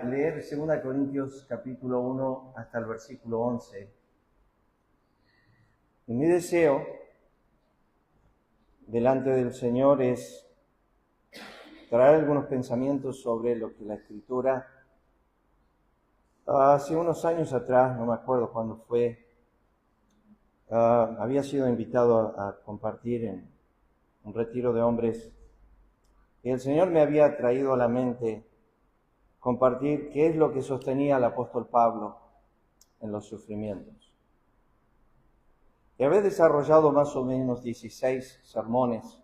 a leer 2 Corintios capítulo 1 hasta el versículo 11. Y mi deseo delante del Señor es traer algunos pensamientos sobre lo que la Escritura, hace unos años atrás, no me acuerdo cuándo fue, había sido invitado a compartir en un retiro de hombres, y el Señor me había traído a la mente compartir qué es lo que sostenía el apóstol Pablo en los sufrimientos. Y había desarrollado más o menos 16 sermones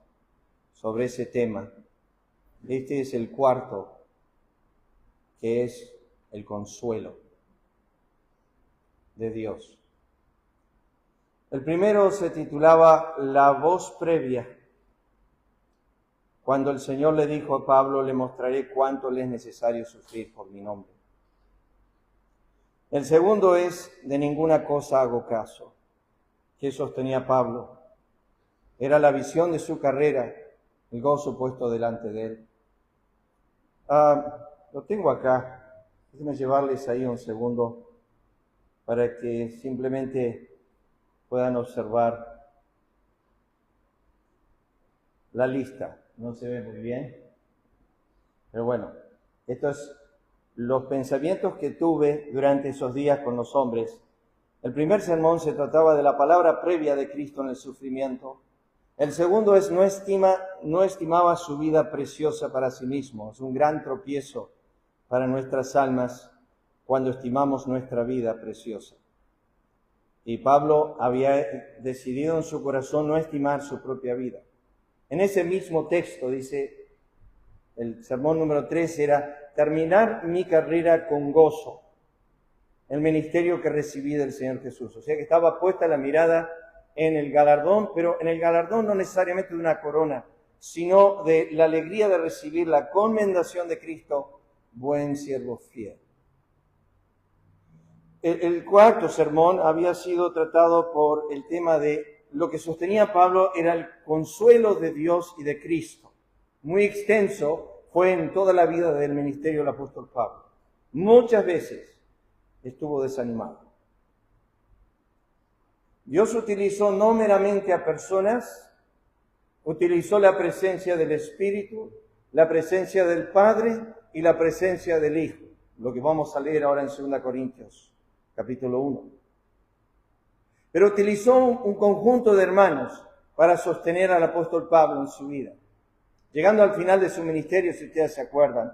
sobre ese tema. Este es el cuarto, que es el consuelo de Dios. El primero se titulaba La voz previa. Cuando el Señor le dijo a Pablo, le mostraré cuánto le es necesario sufrir por mi nombre. El segundo es, de ninguna cosa hago caso. ¿Qué sostenía Pablo? Era la visión de su carrera, el gozo puesto delante de él. Lo tengo acá. Déjenme llevarles ahí un segundo para que simplemente puedan observar la lista. No se ve muy bien, pero bueno, estos los pensamientos que tuve durante esos días con los hombres. El primer sermón se trataba de la palabra previa de Cristo en el sufrimiento. El segundo es no estimaba su vida preciosa para sí mismo. Es un gran tropiezo para nuestras almas cuando estimamos nuestra vida preciosa. Y Pablo había decidido en su corazón no estimar su propia vida. En ese mismo texto dice, el sermón número 3 era, terminar mi carrera con gozo, el ministerio que recibí del Señor Jesús. O sea que estaba puesta la mirada en el galardón, pero en el galardón no necesariamente de una corona, sino de la alegría de recibir la commendación de Cristo, buen siervo fiel. El cuarto sermón había sido tratado por el tema de lo que sostenía Pablo era el consuelo de Dios y de Cristo. Muy extenso fue en toda la vida del ministerio del apóstol Pablo. Muchas veces estuvo desanimado. Dios utilizó no meramente a personas, utilizó la presencia del Espíritu, la presencia del Padre y la presencia del Hijo. Lo que vamos a leer ahora en 2 Corintios, capítulo 1. Pero utilizó un conjunto de hermanos para sostener al apóstol Pablo en su vida. Llegando al final de su ministerio, si ustedes se acuerdan,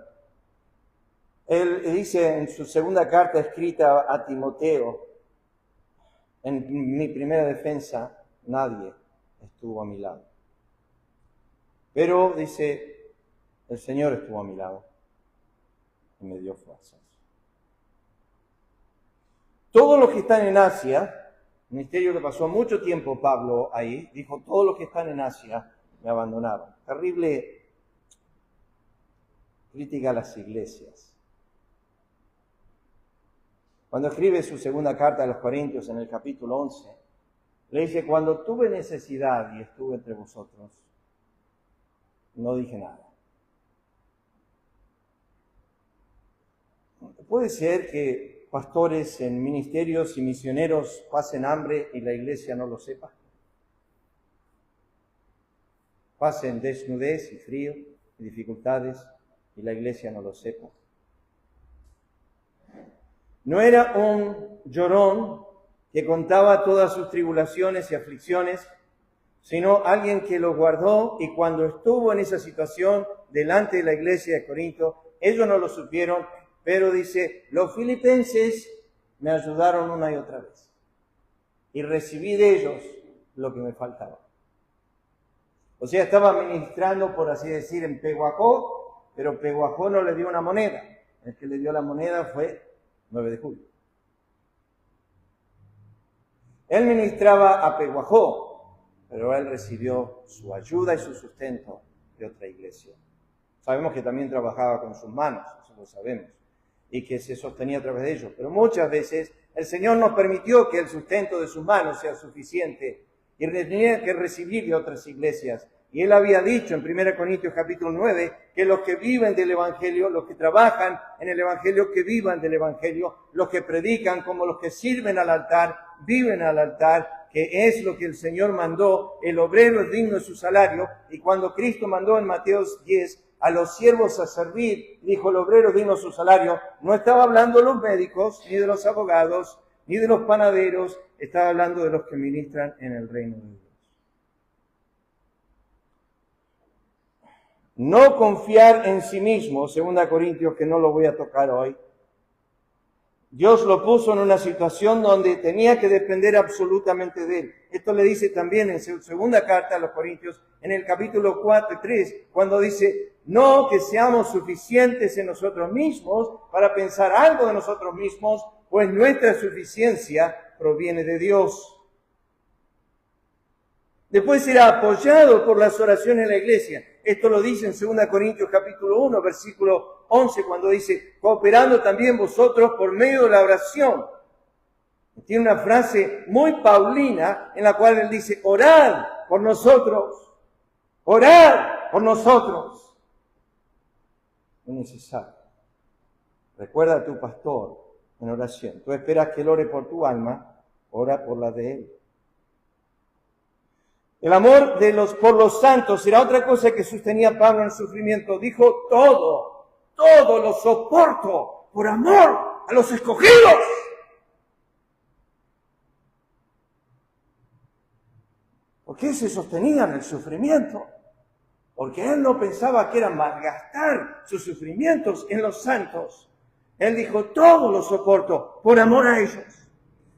él dice en su segunda carta escrita a Timoteo, en mi primera defensa, nadie estuvo a mi lado. Pero, dice, el Señor estuvo a mi lado y me dio fuerzas. Todos los que están en Asia, ministerio que pasó mucho tiempo Pablo ahí, dijo, todos los que están en Asia me abandonaron. Terrible crítica a las iglesias. Cuando escribe su segunda carta a los Corintios en el capítulo 11, le dice, cuando tuve necesidad y estuve entre vosotros, no dije nada. Puede ser que pastores en ministerios y misioneros pasen hambre y la iglesia no lo sepa. Pasen desnudez y frío y dificultades y la iglesia no lo sepa. No era un llorón que contaba todas sus tribulaciones y aflicciones, sino alguien que lo guardó y cuando estuvo en esa situación delante de la iglesia de Corinto, ellos no lo supieron, pero dice, los filipenses me ayudaron una y otra vez y recibí de ellos lo que me faltaba. O sea, estaba ministrando, por así decir, en Peguajó, pero Peguajó no le dio una moneda. El que le dio la moneda fue 9 de julio. Él ministraba a Peguajó, pero él recibió su ayuda y su sustento de otra iglesia. Sabemos que también trabajaba con sus manos, eso lo sabemos, y que se sostenía a través de ellos. Pero muchas veces el Señor nos permitió que el sustento de sus manos sea suficiente y tenía que recibir de otras iglesias Y él había dicho en 1 Corintios capítulo 9 que los que viven del Evangelio, los que trabajan en el Evangelio, que vivan del Evangelio, los que predican como los que sirven al altar, viven al altar, que es lo que el Señor mandó. El obrero es digno de su salario. Y cuando Cristo mandó en Mateo 10 a los siervos a servir, dijo el obrero es digno de su salario, no estaba hablando de los médicos, ni de los abogados, ni de los panaderos, estaba hablando de los que ministran en el reino de Dios. No confiar en sí mismo, 2 Corintios, que no lo voy a tocar hoy. Dios lo puso en una situación donde tenía que depender absolutamente de Él. Esto le dice también en su segunda carta a los Corintios, en el capítulo 3, cuando dice, no que seamos suficientes en nosotros mismos para pensar algo de nosotros mismos, pues nuestra suficiencia proviene de Dios. Después será apoyado por las oraciones de la iglesia. Esto lo dice en 2 Corintios capítulo 1, versículo 11, cuando dice, cooperando también vosotros por medio de la oración. Tiene una frase muy paulina en la cual él dice, orad por nosotros, orad por nosotros. Es necesario. Recuerda a tu pastor en oración. Tú esperas que él ore por tu alma, ora por la de él. El amor por los santos era otra cosa que sostenía Pablo en el sufrimiento. Dijo, todo lo soporto por amor a los escogidos. ¿Por qué se sostenía en el sufrimiento? Porque él no pensaba que era malgastar sus sufrimientos en los santos. Él dijo, todo lo soporto por amor a ellos.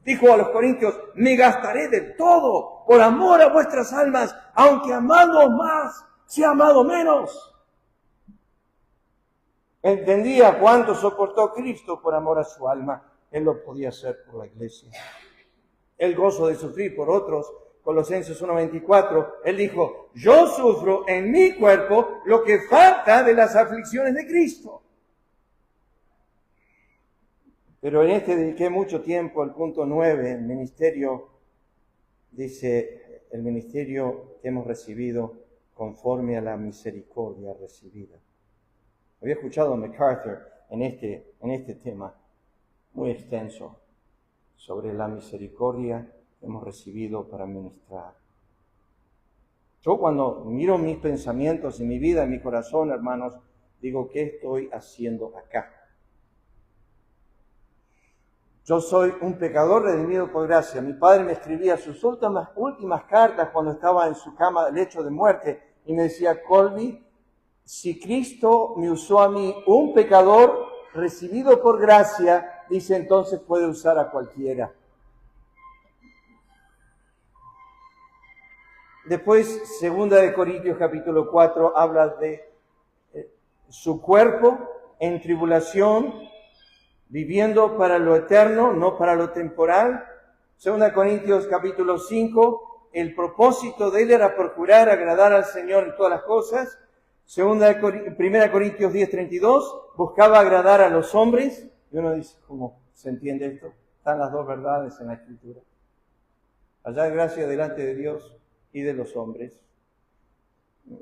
Dijo a los corintios, me gastaré de todo por amor a vuestras almas, aunque amado más, sea amado menos. Entendía cuánto soportó Cristo por amor a su alma. Él lo podía hacer por la iglesia. El gozo de sufrir por otros, Colosenses 1:24, él dijo, yo sufro en mi cuerpo lo que falta de las aflicciones de Cristo. Pero en este dediqué mucho tiempo al punto 9, el ministerio, dice, el ministerio que hemos recibido conforme a la misericordia recibida. Había escuchado a MacArthur en este tema muy extenso sobre la misericordia que hemos recibido para ministrar. Yo cuando miro mis pensamientos y mi vida, en mi corazón, hermanos, digo, ¿qué estoy haciendo acá? Yo soy un pecador redimido por gracia. Mi padre me escribía sus últimas cartas cuando estaba en su cama de lecho de muerte y me decía, Colby, si Cristo me usó a mí, un pecador recibido por gracia, dice, entonces puede usar a cualquiera. Después, 2 Corintios capítulo 4, habla de su cuerpo en tribulación, viviendo para lo eterno, no para lo temporal. 2 Corintios capítulo 5, el propósito de él era procurar agradar al Señor en todas las cosas. 1 Corintios 10:32, buscaba agradar a los hombres. Y uno dice, ¿cómo se entiende esto? Están las dos verdades en la Escritura. Hallar gracia delante de Dios y de los hombres.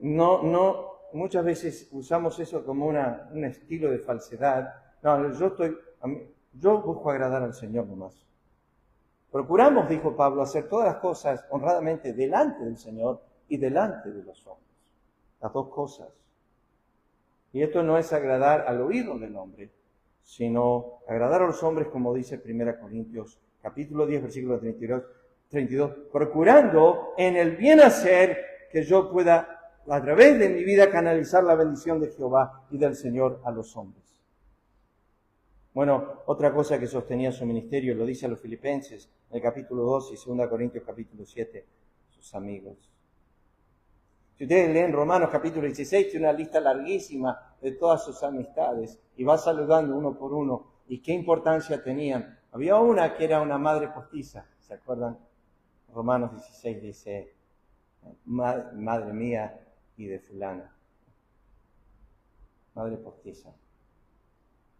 No, muchas veces usamos eso como un estilo de falsedad. No, yo busco agradar al Señor nomás. Procuramos, dijo Pablo, hacer todas las cosas honradamente delante del Señor y delante de los hombres. Las dos cosas. Y esto no es agradar al oído del hombre, sino agradar a los hombres, como dice 1 Corintios, capítulo 10, versículo 32, procurando en el bien hacer que yo pueda, a través de mi vida, canalizar la bendición de Jehová y del Señor a los hombres. Bueno, otra cosa que sostenía su ministerio, lo dice a los Filipenses, en el capítulo 2 y 2 Corintios capítulo 7, sus amigos. Si ustedes leen Romanos capítulo 16, tiene una lista larguísima de todas sus amistades y va saludando uno por uno. ¿Y qué importancia tenían? Había una que era una madre postiza, ¿se acuerdan? Romanos 16 dice, madre mía y de fulana. Madre postiza.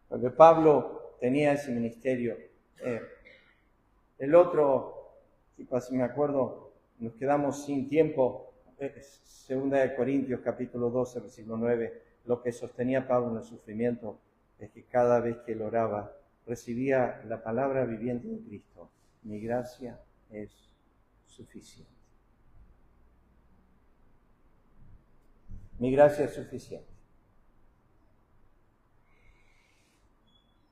Porque Pablo tenía ese ministerio. El otro, si me acuerdo, nos quedamos sin tiempo. Segunda de Corintios, capítulo 12, versículo 9, lo que sostenía a Pablo en el sufrimiento es que cada vez que él oraba, recibía la palabra viviente de Cristo. Mi gracia es suficiente. Mi gracia es suficiente.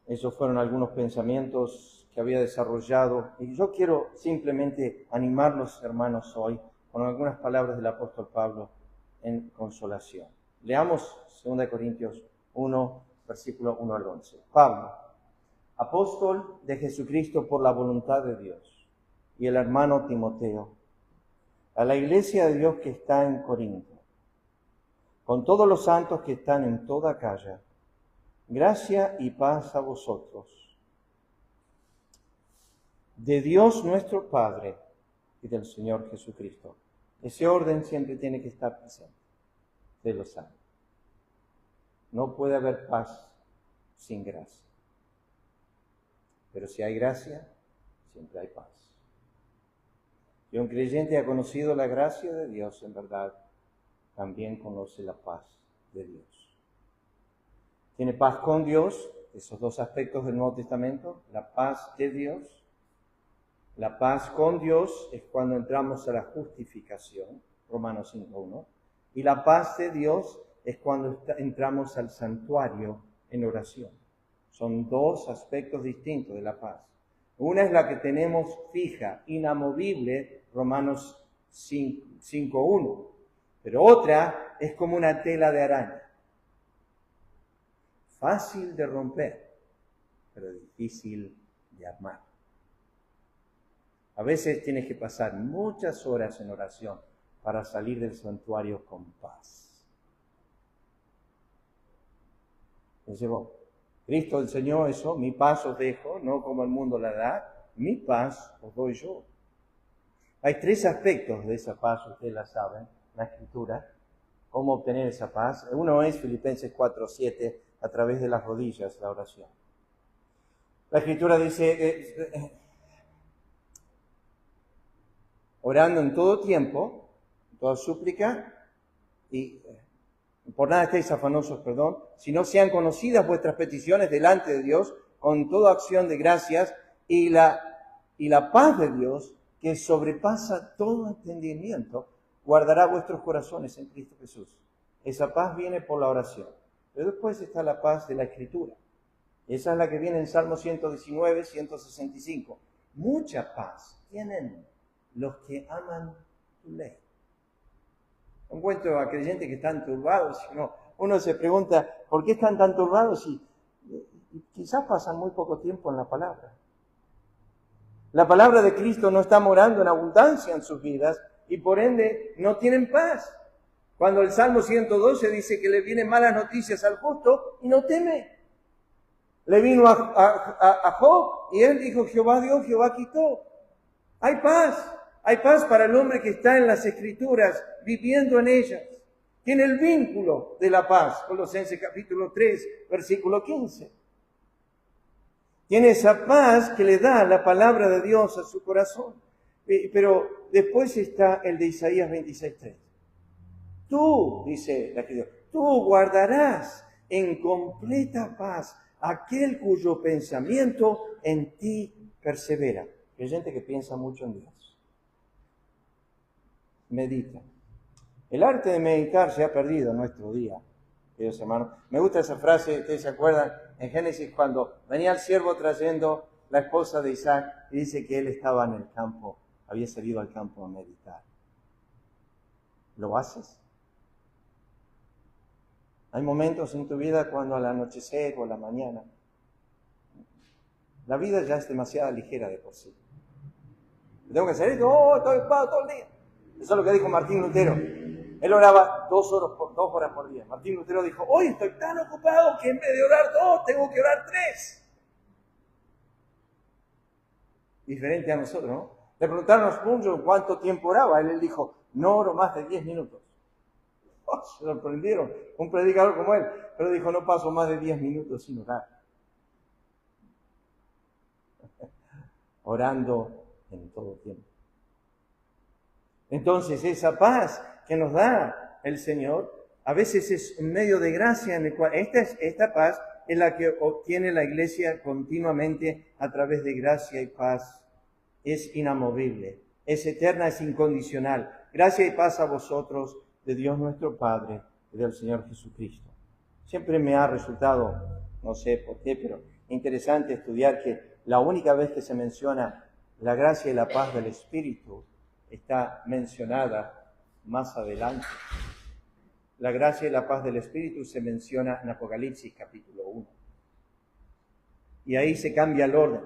Esos fueron algunos pensamientos que había desarrollado. Y yo quiero simplemente animar a los hermanos hoy con algunas palabras del apóstol Pablo en consolación. Leamos 2 Corintios 1, versículo 1 al 11. Pablo, apóstol de Jesucristo por la voluntad de Dios, y el hermano Timoteo, a la iglesia de Dios que está en Corinto, con todos los santos que están en toda Acaya, gracia y paz a vosotros, de Dios nuestro Padre y del Señor Jesucristo. Ese orden siempre tiene que estar presente. Ustedes lo saben. No puede haber paz sin gracia. Pero si hay gracia, siempre hay paz. Si un creyente ha conocido la gracia de Dios, en verdad, también conoce la paz de Dios. Tiene paz con Dios, esos dos aspectos del Nuevo Testamento, la paz de Dios. La paz con Dios es cuando entramos a la justificación, Romanos 5:1, y la paz de Dios es cuando entramos al santuario en oración. Son dos aspectos distintos de la paz. Una es la que tenemos fija, inamovible, Romanos 5:1, pero otra es como una tela de araña. Fácil de romper, pero difícil de armar. A veces tienes que pasar muchas horas en oración para salir del santuario con paz. Me llevó. Cristo enseñó eso, mi paz os dejo, no como el mundo la da, mi paz os doy yo. Hay tres aspectos de esa paz, ustedes la saben, en la Escritura, cómo obtener esa paz. Uno es Filipenses 4:7, a través de las rodillas, la oración. La Escritura dice, orando en todo tiempo, en toda súplica, y por nada estéis afanosos, sino sean conocidas vuestras peticiones delante de Dios, con toda acción de gracias, y la paz de Dios, que sobrepasa todo entendimiento, guardará vuestros corazones en Cristo Jesús. Esa paz viene por la oración. Pero después está la paz de la Escritura. Esa es la que viene en Salmo 119, 165. Mucha paz tienen los que aman tu ley. No encuentro a creyentes que están turbados, sino uno se pregunta, ¿por qué están tan turbados? Y quizás pasan muy poco tiempo en la palabra. La palabra de Cristo no está morando en abundancia en sus vidas y por ende no tienen paz. Cuando el Salmo 112 dice que le vienen malas noticias al justo y no teme. Le vino a Job y él dijo, Jehová dio, Jehová quitó. Hay paz para el hombre que está en las Escrituras, viviendo en ellas. Tiene el vínculo de la paz, Colosenses capítulo 3, versículo 15. Tiene esa paz que le da la palabra de Dios a su corazón. Pero después está el de Isaías 26:3. Tú, dice la Escritura, tú guardarás en completa paz aquel cuyo pensamiento en ti persevera. Hay gente que piensa mucho en Dios. Medita. El arte de meditar se ha perdido en nuestro día, queridos hermanos. Me gusta esa frase, ustedes se acuerdan, en Génesis, cuando venía el siervo trayendo la esposa de Isaac y dice que él estaba en el campo, había salido al campo a meditar. ¿Lo haces? Hay momentos en tu vida cuando al anochecer o a la mañana, la vida ya es demasiado ligera de por sí. Tengo que hacer esto, estoy ocupado todo el día. Eso es lo que dijo Martín Lutero. Él oraba 2 horas por día. Martín Lutero dijo, hoy estoy tan ocupado que en vez de orar 2, tengo que orar 3. Diferente a nosotros, ¿no? Le preguntaron a Spurgeon cuánto tiempo oraba. Él dijo, no oro más de 10 minutos. Oh, se sorprendieron, un predicador como él. Pero dijo, no paso más de 10 minutos sin orar. Orando en todo tiempo. Entonces, esa paz que nos da el Señor, a veces es un medio de gracia en el cual esta paz es la que obtiene la Iglesia continuamente a través de gracia y paz. Es inamovible, es eterna, es incondicional. Gracia y paz a vosotros, de Dios nuestro Padre y del Señor Jesucristo. Siempre me ha resultado, no sé por qué, pero interesante estudiar que la única vez que se menciona la gracia y la paz del Espíritu está mencionada más adelante. La gracia y la paz del Espíritu se menciona en Apocalipsis capítulo 1. Y ahí se cambia el orden.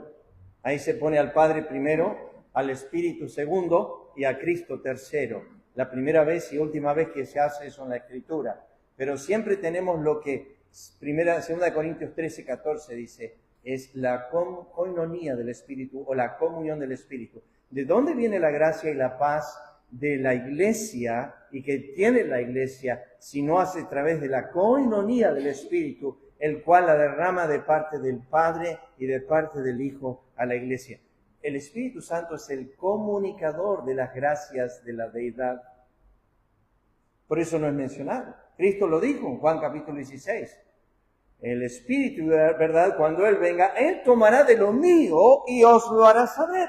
Ahí se pone al Padre primero, al Espíritu segundo y a Cristo tercero. La primera vez y última vez que se hace eso en la Escritura. Pero siempre tenemos lo que 2 Corintios 13, 14 dice, es la coinonía del Espíritu o la comunión del Espíritu. ¿De dónde viene la gracia y la paz de la Iglesia y que tiene la Iglesia si no hace a través de la coinonía del Espíritu, el cual la derrama de parte del Padre y de parte del Hijo a la Iglesia? El Espíritu Santo es el comunicador de las gracias de la deidad. Por eso no es mencionado. Cristo lo dijo en Juan capítulo 16. El Espíritu de la verdad, cuando Él venga, Él tomará de lo mío y os lo hará saber.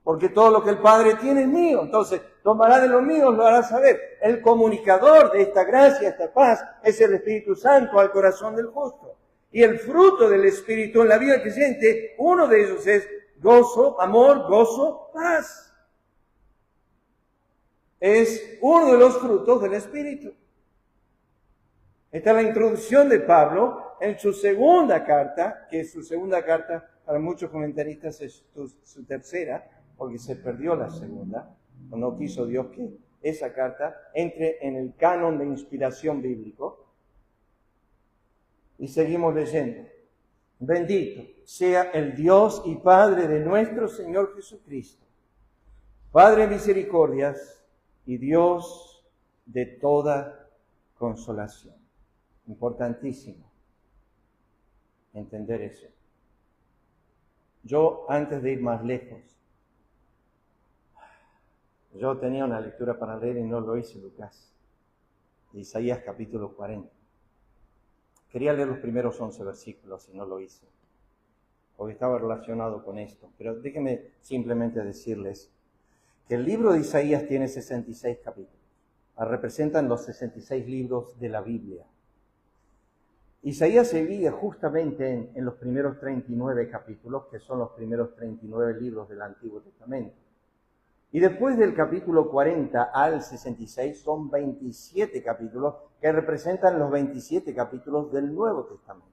Porque todo lo que el Padre tiene es mío. Entonces, tomará de lo mío y os lo hará saber. El comunicador de esta gracia, esta paz, es el Espíritu Santo al corazón del justo. Y el fruto del Espíritu en la vida del creyente, uno de ellos es gozo, amor, gozo, paz. Es uno de los frutos del Espíritu. Esta es la introducción de Pablo en su segunda carta, que su segunda carta para muchos comentaristas es su tercera, porque se perdió la segunda, o no quiso Dios que esa carta entre en el canon de inspiración bíblico. Y seguimos leyendo. Bendito sea el Dios y Padre de nuestro Señor Jesucristo, Padre de misericordias y Dios de toda consolación. Importantísimo entender eso. Yo, antes de ir más lejos, yo tenía una lectura para leer y no lo hice, Lucas, de Isaías capítulo 40. Quería leer los primeros 11 versículos y no lo hice, porque estaba relacionado con esto. Pero déjenme simplemente decirles que el libro de Isaías tiene 66 capítulos. Representan los 66 libros de la Biblia. Isaías se divide justamente en los primeros 39 capítulos, que son los primeros 39 libros del Antiguo Testamento. Y después del capítulo 40 al 66 son 27 capítulos que representan los 27 capítulos del Nuevo Testamento.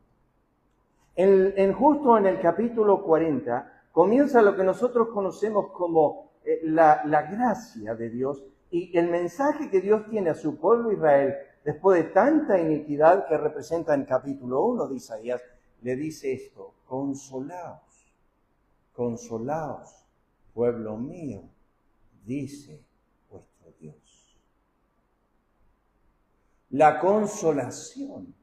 Justo en el capítulo 40 comienza lo que nosotros conocemos como la gracia de Dios y el mensaje que Dios tiene a su pueblo Israel después de tanta iniquidad que representa en capítulo 1 de Isaías. Le dice esto: consolaos, consolaos, pueblo mío, dice vuestro Dios. La consolación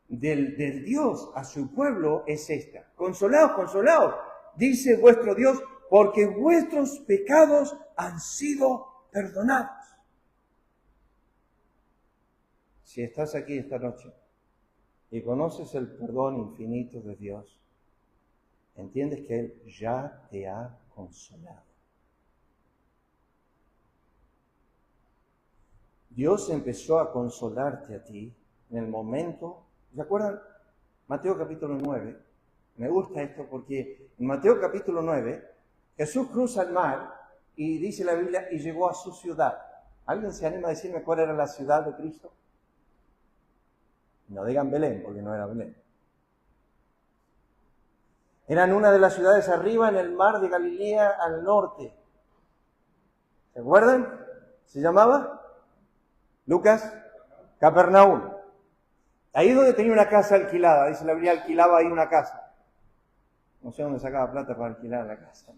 del Dios a su pueblo es esta: consolaos, consolaos, dice vuestro Dios, porque vuestros pecados han sido perdonados. Si estás aquí esta noche y conoces el perdón infinito de Dios, entiendes que Él ya te ha consolado. Dios empezó a consolarte a ti en el momento. ¿Se acuerdan? Mateo capítulo 9. Me gusta esto porque en Mateo capítulo 9 Jesús cruza el mar y dice la Biblia y llegó a su ciudad. ¿Alguien se anima a decirme cuál era la ciudad de Cristo? No digan Belén, porque no era Belén. Era en una de las ciudades arriba en el mar de Galilea al norte. ¿Se acuerdan? ¿Se llamaba? Lucas, Capernaum. Ahí donde tenía una casa alquilada, dice la Biblia, alquilaba ahí una casa. No sé dónde sacaba plata para alquilar la casa.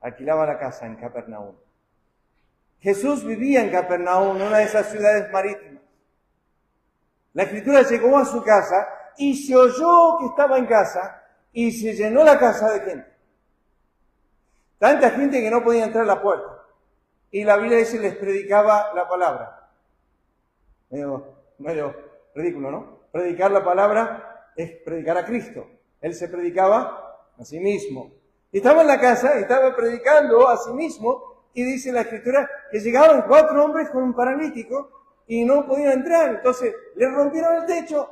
Alquilaba la casa en Capernaum. Jesús vivía en Capernaum, una de esas ciudades marítimas. La Escritura llegó a su casa y se oyó que estaba en casa y se llenó la casa de gente. Tanta gente que no podía entrar a la puerta. y la Biblia dice les predicaba la palabra. Medio ridículo, ¿no? Predicar la palabra es predicar a Cristo. Él se predicaba a sí mismo. Y estaba en la casa y estaba predicando a sí mismo, y dice la Escritura que llegaban 4 hombres con un paralítico y no podían entrar. Entonces le rompieron el techo.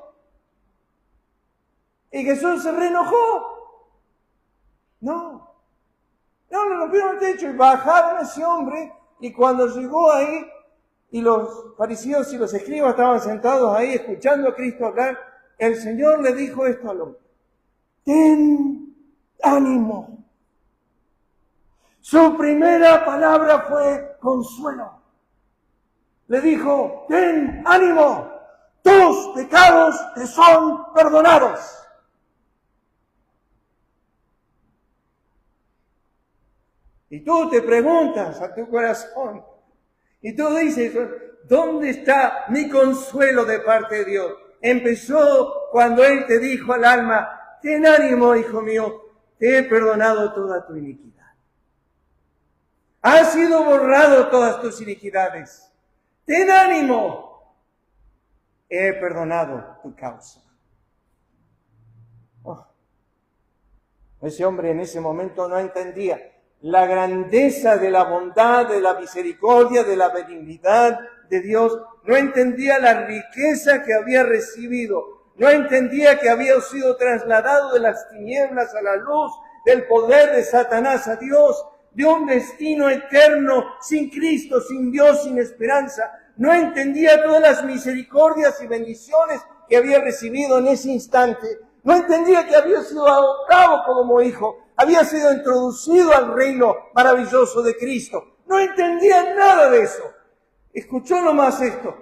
Y Jesús se reenojó. No le rompieron el techo y bajaron a ese hombre, y cuando llegó ahí, y los fariseos y los escribas estaban sentados ahí escuchando a Cristo hablar, el Señor le dijo esto al hombre: ten ánimo. Su primera palabra fue consuelo. Le dijo: ten ánimo, tus pecados te son perdonados. Y tú te preguntas a tu corazón, y tú dices: ¿dónde está mi consuelo de parte de Dios? Empezó cuando Él te dijo al alma: ten ánimo, hijo mío, te he perdonado toda tu iniquidad. Ha sido borrado todas tus iniquidades. Ten ánimo, he perdonado tu causa. Ese hombre en ese momento no entendía la grandeza de la bondad, de la misericordia, de la benignidad de Dios. No entendía la riqueza que había recibido. No entendía que había sido trasladado de las tinieblas a la luz, del poder de Satanás a Dios, de un destino eterno sin Cristo, sin Dios, sin esperanza. No entendía todas las misericordias y bendiciones que había recibido en ese instante. No entendía que había sido adoptado como hijo, había sido introducido al reino maravilloso de Cristo. No entendía nada de eso. Escuchó nomás esto: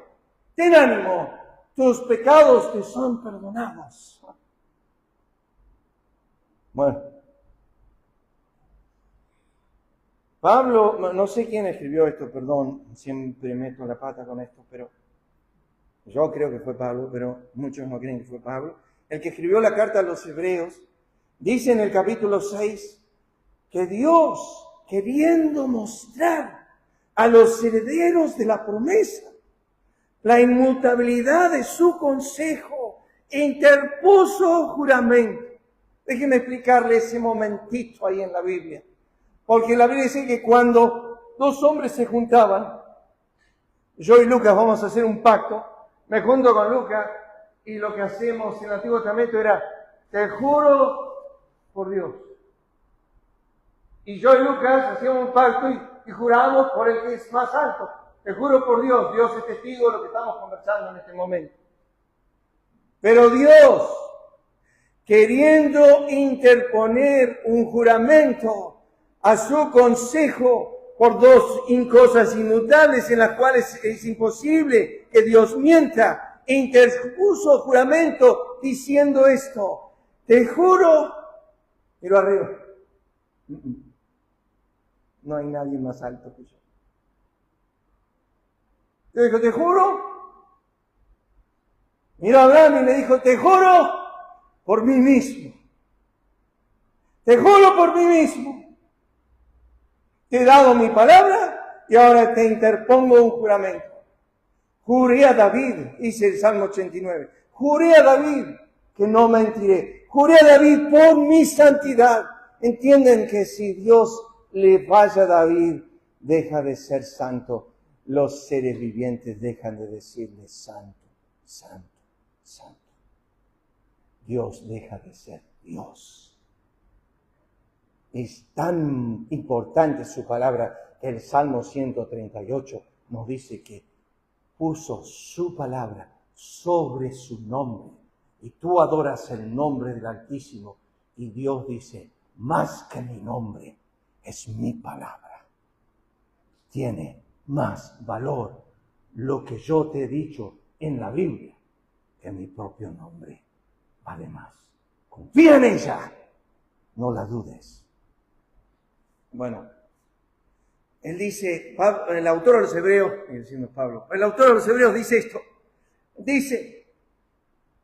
ten ánimo, tus pecados te son perdonados. Bueno, Pablo, no sé quién escribió esto, perdón, siempre meto la pata con esto, pero yo creo que fue Pablo, pero muchos no creen que fue Pablo. El que escribió la carta a los Hebreos, dice en el capítulo 6 que Dios, queriendo mostrar a los herederos de la promesa la inmutabilidad de su consejo, interpuso juramento. Déjenme explicarle ese momentito ahí en la Biblia. Porque la Biblia dice que cuando 2 hombres se juntaban, yo y Lucas vamos a hacer un pacto, me junto con Lucas, y lo que hacemos en el Antiguo Testamento era: te juro por Dios. Y yo y Lucas hacíamos un pacto y jurábamos por el que es más alto. Te juro por Dios, Dios es testigo de lo que estamos conversando en este momento. Pero Dios, queriendo interponer un juramento a su consejo por 2 cosas inmutables en las cuales es imposible que Dios mienta, interpuso juramento diciendo esto: te juro, pero arriba, no hay nadie más alto que yo. Le dijo: te juro. Miró a Abraham y le dijo: te juro por mí mismo. Te juro por mí mismo. Te he dado mi palabra y ahora te interpongo un juramento. Juré a David, dice el Salmo 89, juré a David que no mentiré. Juré a David por mi santidad. Entienden que si Dios le falla a David, deja de ser santo. Los seres vivientes dejan de decirle santo, santo, santo. Dios deja de ser Dios. Es tan importante su palabra que el Salmo 138 nos dice que puso su palabra sobre su nombre. Y tú adoras el nombre del Altísimo. Y Dios dice: más que mi nombre es mi palabra. Tiene más valor lo que yo te he dicho en la Biblia que mi propio nombre. Vale más. Confía en ella. No la dudes. Bueno, él dice, el autor de los Hebreos, diciendo Pablo, el autor de los Hebreos dice esto. Dice: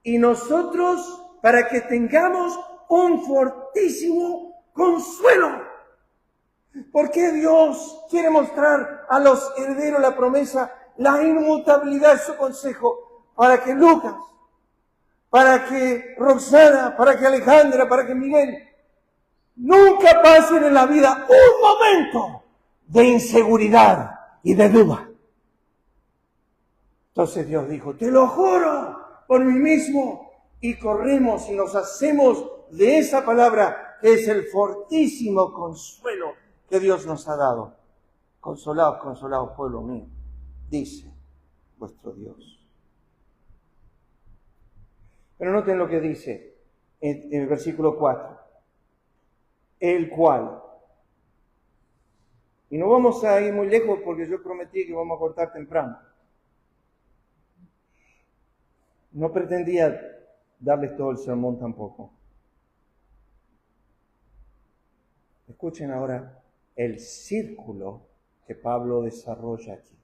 y nosotros, para que tengamos un fortísimo consuelo. ¿Por qué Dios quiere mostrar a los herederos la promesa, la inmutabilidad de su consejo? Para que Lucas, para que Roxana, para que Alejandra, para que Miguel nunca pasen en la vida un momento de inseguridad y de duda. Entonces Dios dijo, te lo juro por mí mismo, y corremos y nos hacemos de esa palabra que es el fortísimo consuelo que Dios nos ha dado. Consolaos, consolaos, pueblo mío, dice vuestro Dios. Pero noten lo que dice en el versículo 4. El cual. Y no vamos a ir muy lejos porque yo prometí que vamos a cortar temprano. No pretendía darles todo el sermón tampoco. Escuchen ahora el círculo que Pablo desarrolla aquí.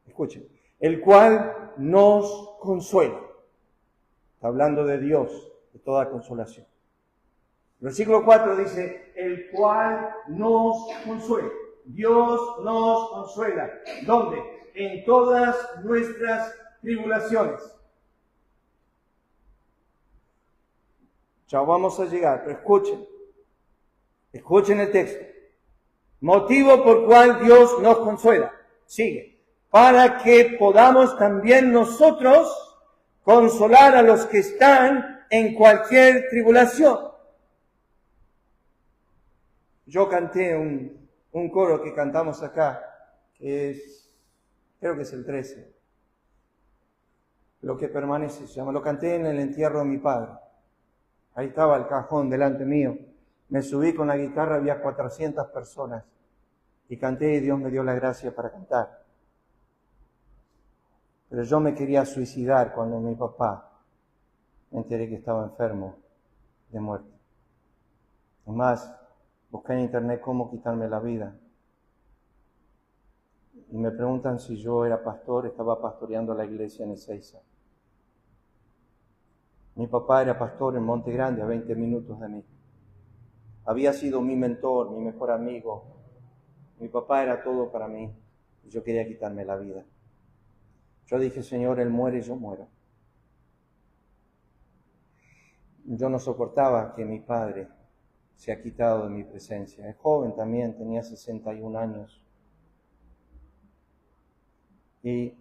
Escuchen. El cual nos consuela. Está hablando de Dios, de toda consolación. El versículo 4 dice, el cual nos consuela. Dios nos consuela. ¿Dónde? En todas nuestras tribulaciones. Ya vamos a llegar, pero escuchen el texto. Motivo por cual Dios nos consuela. Sigue. Para que podamos también nosotros consolar a los que están en cualquier tribulación. Yo canté un coro que cantamos acá, que creo que es el 13. Lo que permanece se llama. Lo canté en el entierro de mi padre. Ahí estaba el cajón delante mío. Me subí con la guitarra, había 400 personas. Y canté y Dios me dio la gracia para cantar. Pero yo me quería suicidar cuando mi papá me enteré que estaba enfermo de muerte. Además, busqué en internet cómo quitarme la vida. Y me preguntan si yo era pastor, estaba pastoreando la iglesia en Ezeiza. Mi papá era pastor en Monte Grande, a 20 minutos de mí. Había sido mi mentor, mi mejor amigo. Mi papá era todo para mí. Y yo quería quitarme la vida. Yo dije, Señor, Él muere y yo muero. Yo no soportaba que mi padre se ha quitado de mi presencia. Es joven también, tenía 61 años. Y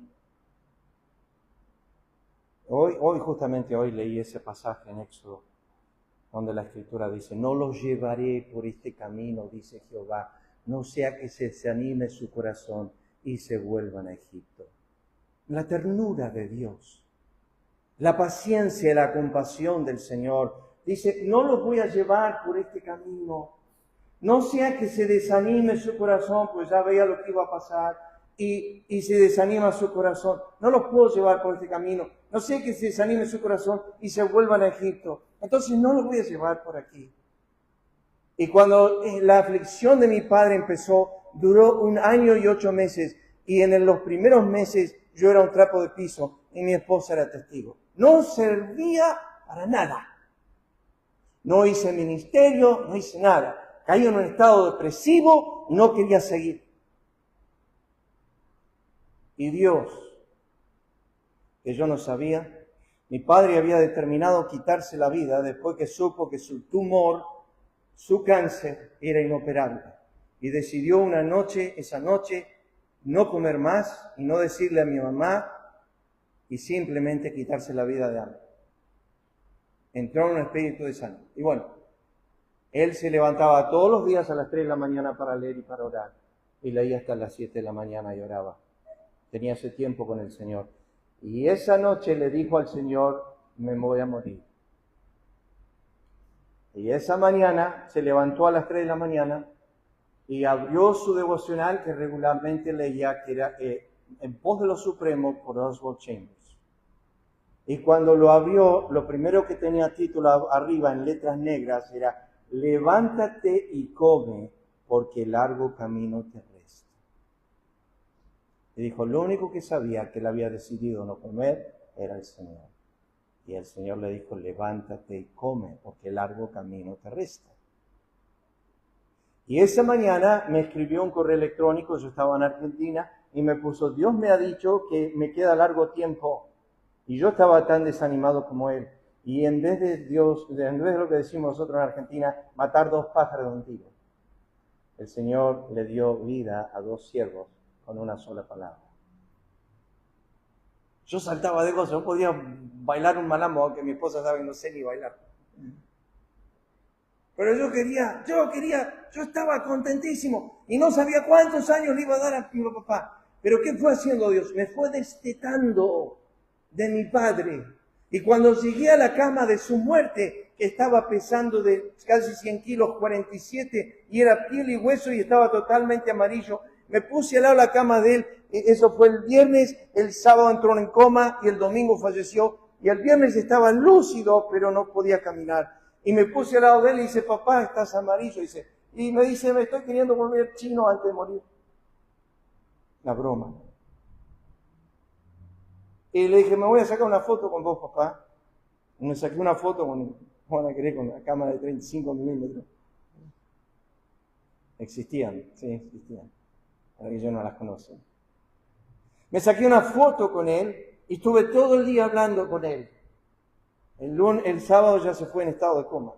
justamente hoy leí ese pasaje en Éxodo, donde la Escritura dice, no los llevaré por este camino, dice Jehová, no sea que se desanime su corazón y se vuelvan a Egipto. La ternura de Dios, la paciencia y la compasión del Señor. Dice, no los voy a llevar por este camino. No sea que se desanime su corazón, pues ya veía lo que iba a pasar, y se desanima su corazón. No los puedo llevar por este camino. No sea que se desanime su corazón y se vuelvan a Egipto. Entonces no los voy a llevar por aquí. Y cuando la aflicción de mi padre empezó, duró 1 año y 8 meses. Y en los primeros meses yo era un trapo de piso y mi esposa era testigo. No servía para nada. No hice ministerio, no hice nada. Caí en un estado depresivo, no quería seguir. Y Dios, que yo no sabía, mi padre había determinado quitarse la vida después que supo que su tumor, su cáncer, era inoperable. Y decidió esa noche, no comer más y no decirle a mi mamá y simplemente quitarse la vida de hambre. Entró en un espíritu de sangre. Y bueno, él se levantaba todos los días a las 3 de la mañana para leer y para orar. Y leía hasta las 7 de la mañana y oraba. Tenía ese tiempo con el Señor. Y esa noche le dijo al Señor, me voy a morir. Y esa mañana se levantó a las 3 de la mañana y abrió su devocional que regularmente leía, que era En pos de lo supremo por Oswald Chambers. Y cuando lo abrió, lo primero que tenía título arriba en letras negras era levántate y come, porque largo camino te resta. Y dijo, lo único que sabía que él había decidido no comer era el Señor. Y el Señor le dijo, levántate y come, porque largo camino te resta. Y esa mañana me escribió un correo electrónico, yo estaba en Argentina, y me puso, Dios me ha dicho que me queda largo tiempo. Y yo estaba tan desanimado como él. Y en vez de lo que decimos nosotros en Argentina, matar 2 pájaros de un tiro, el Señor le dio vida a 2 siervos con una sola palabra. Yo saltaba de gozo, no podía bailar un malambo, aunque mi esposa sabe que no sé ni bailar. Pero yo estaba contentísimo y no sabía cuántos años le iba a dar a mi papá. Pero ¿qué fue haciendo Dios? Me fue destetando de mi padre. Y cuando llegué a la cama de su muerte, que estaba pesando de casi 100 kilos, 47, y era piel y hueso y estaba totalmente amarillo, me puse al lado de la cama de él. Eso fue el viernes, el sábado entró en coma y el domingo falleció. Y el viernes estaba lúcido, pero no podía caminar. Y me puse al lado de él y dice, papá, estás amarillo. Y me dice, me estoy queriendo volver chino antes de morir. La broma. Y le dije, me voy a sacar una foto con vos, papá. Y me saqué una foto con la cámara de 35 milímetros. Existían, sí, existían. Ahora que yo no las conozco. Me saqué una foto con él y estuve todo el día hablando con él. El sábado ya se fue en estado de coma.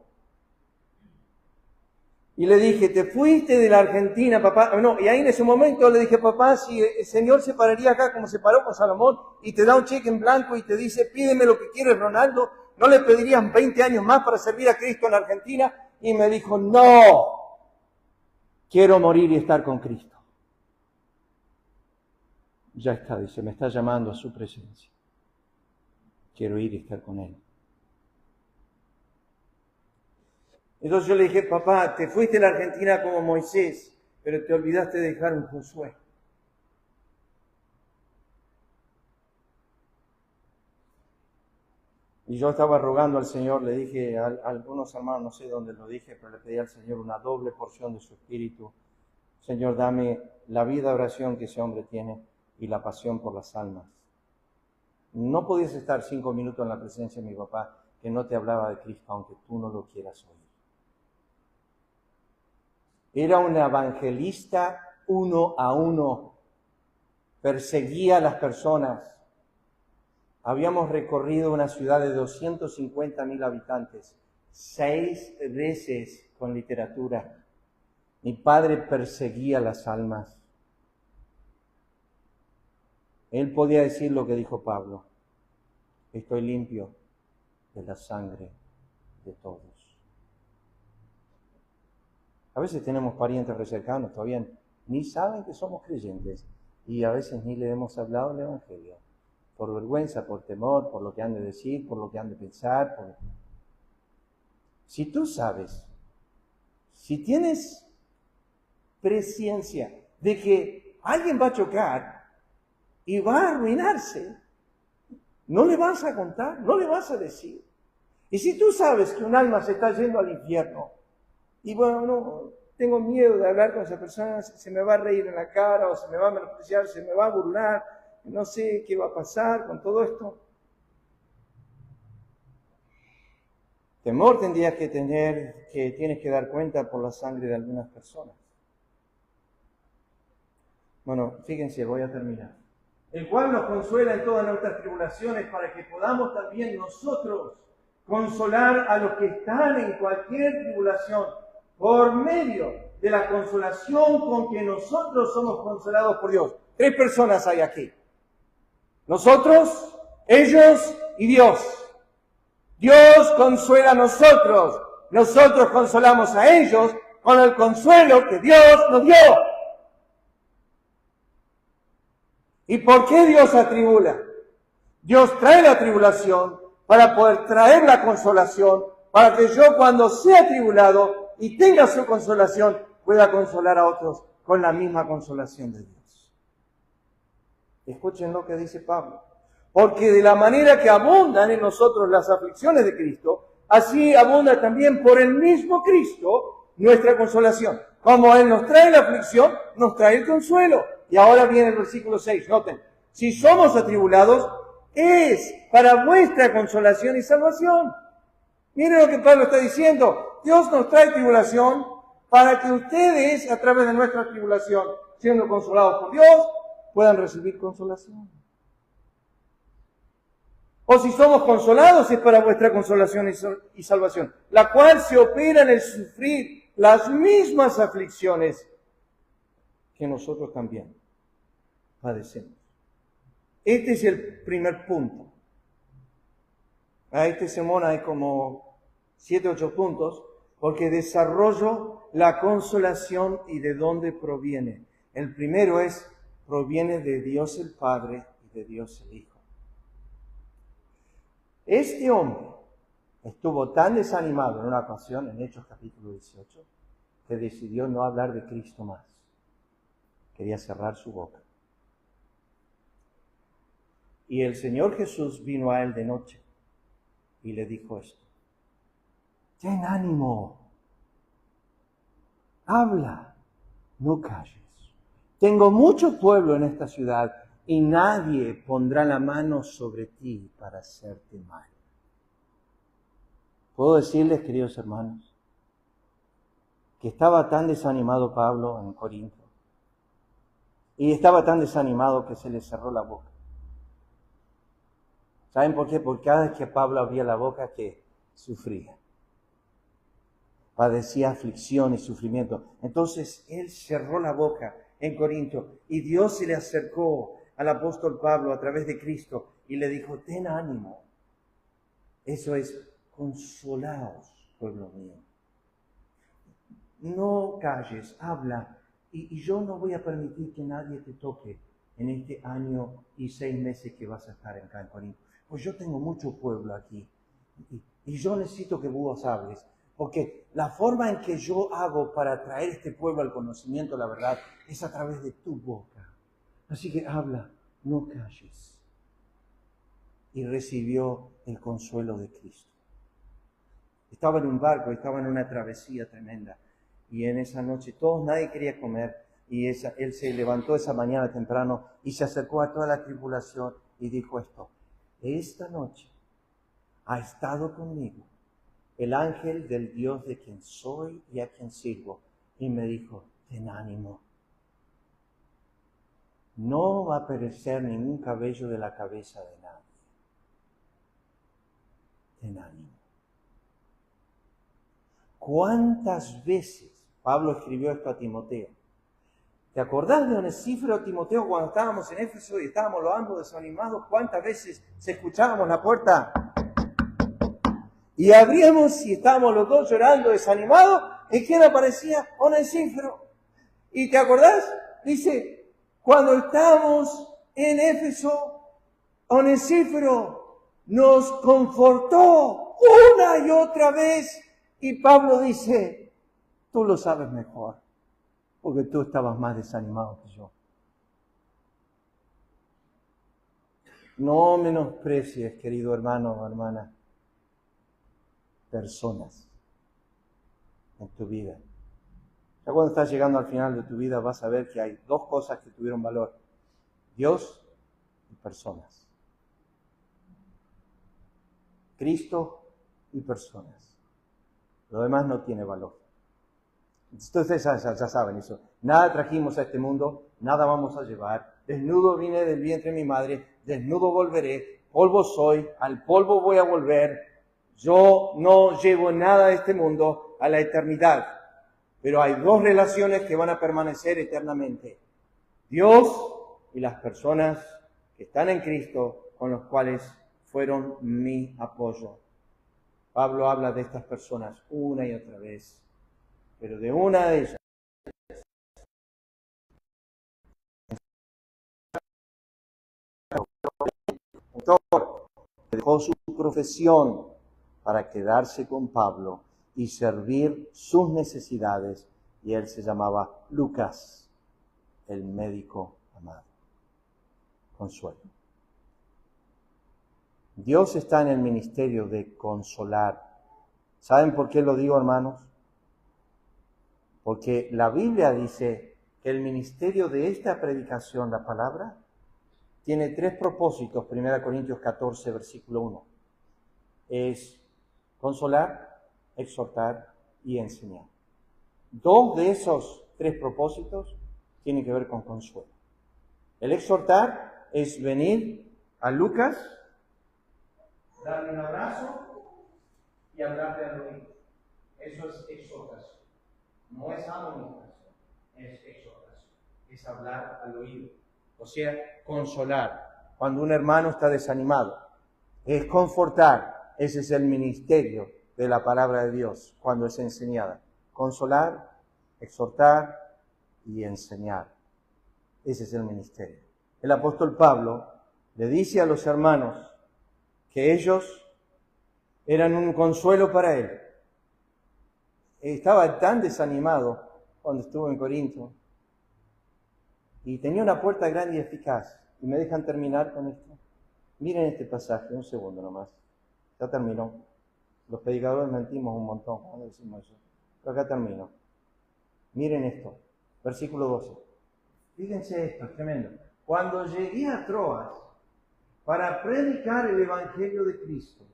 Y le dije, te fuiste de la Argentina, papá. No, y ahí en ese momento le dije, papá, si el Señor se pararía acá como se paró con Salomón y te da un cheque en blanco y te dice, pídeme lo que quieres, Ronaldo, ¿no le pedirían 20 años más para servir a Cristo en la Argentina? Y me dijo, no, quiero morir y estar con Cristo. Ya está, dice, me está llamando a su presencia. Quiero ir y estar con Él. Entonces yo le dije, papá, te fuiste a la Argentina como Moisés, pero te olvidaste de dejar un Josué. Y yo estaba rogando al Señor, le dije a algunos hermanos, no sé dónde lo dije, pero le pedí al Señor una doble porción de su espíritu. Señor, dame la vida de oración que ese hombre tiene y la pasión por las almas. No podías estar 5 minutos en la presencia de mi papá que no te hablaba de Cristo, aunque tú no lo quieras oír. Era un evangelista 1 a 1. Perseguía a las personas. Habíamos recorrido una ciudad de 250,000 habitantes, 6 veces con literatura. Mi padre perseguía las almas. Él podía decir lo que dijo Pablo: estoy limpio de la sangre de todos. A veces tenemos parientes re cercanos, todavía ni saben que somos creyentes y a veces ni le hemos hablado del Evangelio. Por vergüenza, por temor, por lo que han de decir, por lo que han de pensar. Si tú sabes, si tienes presciencia de que alguien va a chocar y va a arruinarse, no le vas a contar, no le vas a decir. Y si tú sabes que un alma se está yendo al infierno, y bueno, no, tengo miedo de hablar con esa persona, se me va a reír en la cara, o se me va a menospreciar, se me va a burlar, no sé qué va a pasar con todo esto. Temor tendrías que tener, que tienes que dar cuenta por la sangre de algunas personas. Bueno, fíjense, voy a terminar. El cual nos consuela en todas nuestras tribulaciones para que podamos también nosotros consolar a los que están en cualquier tribulación por medio de la consolación con que nosotros somos consolados por Dios. 3 personas hay aquí. Nosotros, ellos y Dios. Dios consuela a nosotros. Nosotros consolamos a ellos con el consuelo que Dios nos dio. ¿Y por qué Dios atribula? Dios trae la tribulación para poder traer la consolación, para que yo cuando sea atribulado y tenga su consolación, pueda consolar a otros con la misma consolación de Dios. Escuchen lo que dice Pablo. Porque de la manera que abundan en nosotros las aflicciones de Cristo, así abunda también por el mismo Cristo nuestra consolación. Como Él nos trae la aflicción, nos trae el consuelo. Y ahora viene el versículo 6, noten. Si somos atribulados, es para vuestra consolación y salvación. Miren lo que Pablo está diciendo. Dios nos trae tribulación para que ustedes, a través de nuestra tribulación, siendo consolados por Dios, puedan recibir consolación. O si somos consolados, es para vuestra consolación y salvación, la cual se opera en el sufrir las mismas aflicciones que nosotros también padecemos. Este es el primer punto. A este sermón hay como 7, 8 puntos, porque desarrollo la consolación y de dónde proviene. El primero proviene de Dios el Padre y de Dios el Hijo. Este hombre estuvo tan desanimado en una ocasión, en Hechos capítulo 18, que decidió no hablar de Cristo más. Quería cerrar su boca. Y el Señor Jesús vino a él de noche y le dijo esto: ten ánimo, habla, no calles. Tengo mucho pueblo en esta ciudad y nadie pondrá la mano sobre ti para hacerte mal. ¿Puedo decirles, queridos hermanos, que estaba tan desanimado Pablo en Corinto? Y estaba tan desanimado que se le cerró la boca. ¿Saben por qué? Porque cada vez que Pablo abría la boca, que sufría. Padecía aflicción y sufrimiento. Entonces él cerró la boca en Corinto y Dios se le acercó al apóstol Pablo a través de Cristo y le dijo: ten ánimo. Eso es, consolaos, pueblo mío. No calles, habla. Y yo no voy a permitir que nadie te toque en este año y 6 meses que vas a estar acá en Corinto. Pues yo tengo mucho pueblo aquí. Y yo necesito que vos hables. Porque la forma en que yo hago para traer este pueblo al conocimiento de la verdad es a través de tu boca. Así que habla, no calles. Y recibió el consuelo de Cristo. Estaba en un barco, estaba en una travesía tremenda. Y en esa noche nadie quería comer. Y él se levantó esa mañana temprano y se acercó a toda la tripulación y dijo esto: esta noche ha estado conmigo el ángel del Dios de quien soy y a quien sirvo. Y me dijo: ten ánimo. No va a perecer ningún cabello de la cabeza de nadie. Ten ánimo. ¿Cuántas veces Pablo escribió esto a Timoteo? ¿Te acordás de Onesíforo, Timoteo, cuando estábamos en Éfeso y estábamos los ambos desanimados? ¿Cuántas veces se escuchábamos la puerta? Y abríamos y estábamos los dos llorando, desanimados. ¿Y quién aparecía? Onesíforo. ¿Y te acordás? Dice, cuando estábamos en Éfeso, Onesíforo nos confortó una y otra vez. Y Pablo dice: tú lo sabes mejor, porque tú estabas más desanimado que yo. No menosprecies, querido hermano o hermana, personas en tu vida. Ya cuando estás llegando al final de tu vida vas a ver que hay 2 cosas que tuvieron valor: Dios y personas. Cristo y personas. Lo demás no tiene valor. Ustedes ya saben eso. Nada trajimos a este mundo, nada vamos a llevar. Desnudo vine del vientre de mi madre, desnudo volveré, polvo soy, al polvo voy a volver. Yo no llevo nada de este mundo a la eternidad. Pero hay 2 relaciones que van a permanecer eternamente: Dios y las personas que están en Cristo, con los cuales fueron mi apoyo. Pablo habla de estas personas una y otra vez, pero de una de ellas dejó su profesión para quedarse con Pablo y servir sus necesidades, y él se llamaba Lucas, el médico amado. Consuelo. Dios está en el ministerio de consolar. ¿Saben por qué lo digo, hermanos? Porque la Biblia dice que el ministerio de esta predicación, la palabra, tiene 3 propósitos. 1 Corintios 14, versículo 1. Es consolar, exhortar y enseñar. 2 de esos 3 propósitos tienen que ver con consuelo. El exhortar es venir a Lucas, darle un abrazo y hablarle al oído. Eso es exhortación. No es amonestación, es exhortación. Es hablar al oído. O sea, consolar cuando un hermano está desanimado. Es confortar. Ese es el ministerio de la palabra de Dios cuando es enseñada. Consolar, exhortar y enseñar. Ese es el ministerio. El apóstol Pablo le dice a los hermanos que ellos eran un consuelo para él. Estaba tan desanimado cuando estuvo en Corinto y tenía una puerta grande y eficaz. Y me dejan terminar con esto. Miren este pasaje, un segundo nomás. Ya terminó. Los predicadores mentimos un montón cuando decimos eso. Pero acá termino. Miren esto, versículo 12. Fíjense esto, es tremendo. Cuando llegué a Troas para predicar el Evangelio de Cristo,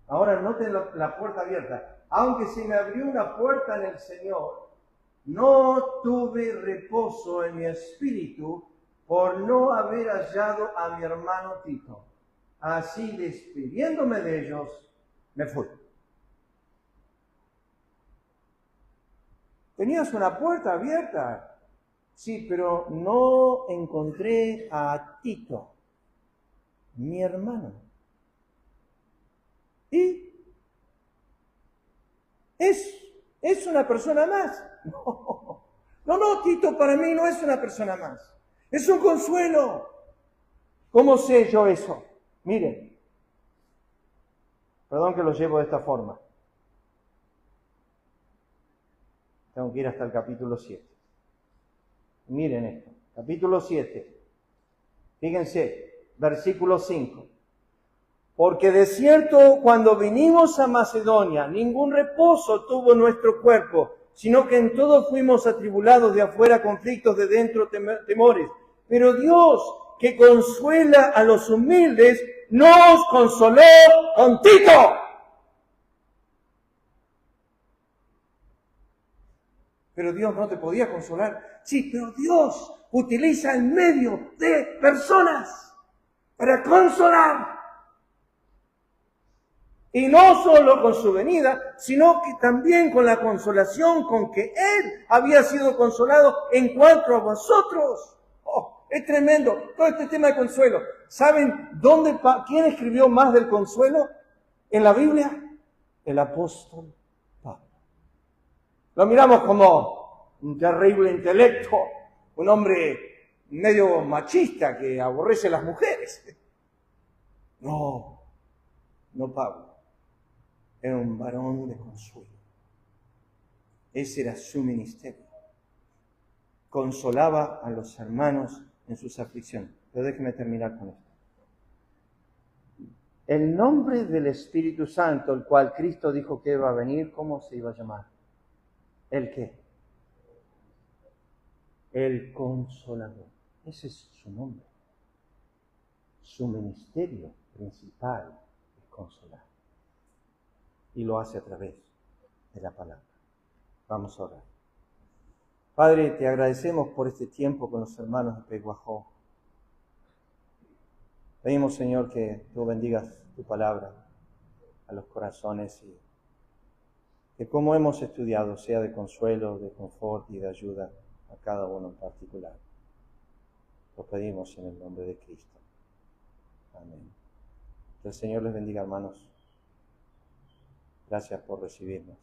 ahora noten la puerta abierta, aunque se me abrió una puerta en el Señor, no tuve reposo en mi espíritu por no haber hallado a mi hermano Tito. Así, despidiéndome de ellos, me fui. Tenías una puerta abierta. Sí, pero no encontré a Tito, mi hermano. ¿Y? ¿Es una persona más? No, Tito para mí no es una persona más. Es un consuelo. ¿Cómo sé yo eso? Miren, perdón que lo llevo de esta forma. Tengo que ir hasta el capítulo 7. Miren esto, capítulo 7. Fíjense, versículo 5. Porque de cierto, cuando vinimos a Macedonia, ningún reposo tuvo nuestro cuerpo, sino que en todo fuimos atribulados de afuera, conflictos de dentro, temores. Pero Dios, que consuela a los humildes, nos consoló con Tito. Pero Dios no te podía consolar. Sí, pero Dios utiliza el medio de personas para consolar. Y no solo con su venida, sino que también con la consolación con que Él había sido consolado en cuanto a vosotros. Oh, es tremendo todo este tema de consuelo. ¿Saben quién escribió más del consuelo en la Biblia? El apóstol Pablo. Lo miramos como un terrible intelecto, un hombre medio machista que aborrece a las mujeres. No Pablo. Era un varón de consuelo. Ese era su ministerio. Consolaba a los hermanos en sus aflicciones. Pero déjenme terminar con esto. El nombre del Espíritu Santo, el cual Cristo dijo que iba a venir, ¿cómo se iba a llamar? ¿El qué? El Consolador. Ese es su nombre. Su ministerio principal es consolar. Y lo hace a través de la palabra. Vamos a orar. Padre, te agradecemos por este tiempo con los hermanos de Peguajó. Pedimos, Señor, que tú bendigas tu palabra a los corazones y que como hemos estudiado sea de consuelo, de confort y de ayuda a cada uno en particular. Lo pedimos en el nombre de Cristo. Amén. Que el Señor les bendiga, hermanos. Gracias por recibirnos.